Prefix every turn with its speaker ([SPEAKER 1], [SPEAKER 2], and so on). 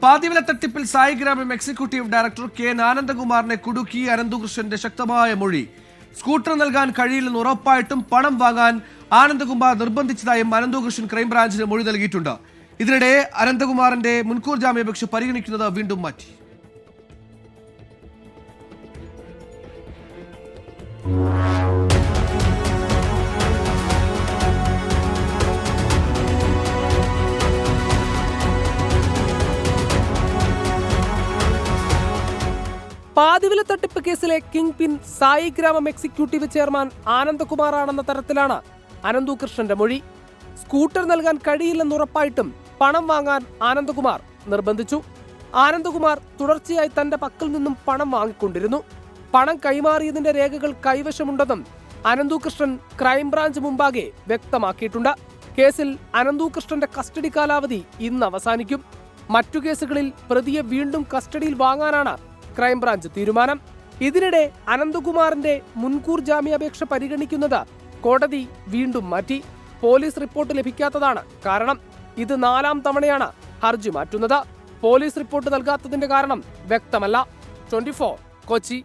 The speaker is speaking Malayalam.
[SPEAKER 1] പാതിവില തട്ടിപ്പിൽ സായിഗ്രാമം എക്സിക്യൂട്ടീവ് ഡയറക്ടർ കെ ആനന്ദകുമാറിനെ കുടുക്കി അനന്തകൃഷ്ണന്റെ ശക്തമായ മൊഴി. സ്കൂട്ടർ നൽകാൻ കഴിയില്ലെന്ന് ഉറപ്പായിട്ടും പണം വാങ്ങാൻ ആനന്ദകുമാർ നിർബന്ധിച്ചതായും അനന്തകൃഷ്ണൻ ക്രൈംബ്രാഞ്ചിന് മൊഴി നൽകിയിട്ടുണ്ട്. ഇതിനിടെ അനന്തകുമാറിന്റെ മുൻകൂർ ജാമ്യാപേക്ഷ പരിഗണിക്കുന്നത് വീണ്ടും മാറ്റി.
[SPEAKER 2] പാതിവില തട്ടിപ്പ് കേസിലെ കിങ് പിൻ സായിഗ്രാമം എക്സിക്യൂട്ടീവ് ചെയർമാൻ ആനന്ദകുമാറാണെന്ന തരത്തിലാണ് അനന്തകൃഷ്ണന്റെ മൊഴി. സ്കൂട്ടർ നൽകാൻ കഴിയില്ലെന്നുറപ്പായിട്ടും പണം വാങ്ങാൻ ആനന്ദകുമാർ നിർബന്ധിച്ചു. ആനന്ദകുമാർ തുടർച്ചയായി തന്റെ പക്കൽ നിന്നും പണം വാങ്ങിക്കൊണ്ടിരുന്നു. പണം കൈമാറിയതിന്റെ രേഖകൾ കൈവശമുണ്ടെന്നും അനന്തകൃഷ്ണൻ ക്രൈംബ്രാഞ്ച് മുമ്പാകെ വ്യക്തമാക്കിയിട്ടുണ്ട്. കേസിൽ അനന്തകൃഷ്ണന്റെ കസ്റ്റഡി കാലാവധി ഇന്ന് അവസാനിക്കും. മറ്റു കേസുകളിൽ പ്രതിയെ വീണ്ടും കസ്റ്റഡിയിൽ വാങ്ങാനാണ് ക്രൈംബ്രാഞ്ച് തീരുമാനം. ഇതിനിടെ അനന്തകുമാറിന്റെ മുൻകൂർ ജാമ്യാപേക്ഷ പരിഗണിക്കുന്നത് കോടതി വീണ്ടും മാറ്റി. പോലീസ് റിപ്പോർട്ട് ലഭിക്കാത്തതാണ് കാരണം. ഇത് 4ാം തവണയാണ് ഹർജി മാറ്റുന്നത്. പോലീസ് റിപ്പോർട്ട് നൽകാത്തതിന്റെ കാരണം വ്യക്തമല്ല. 24 കൊച്ചി.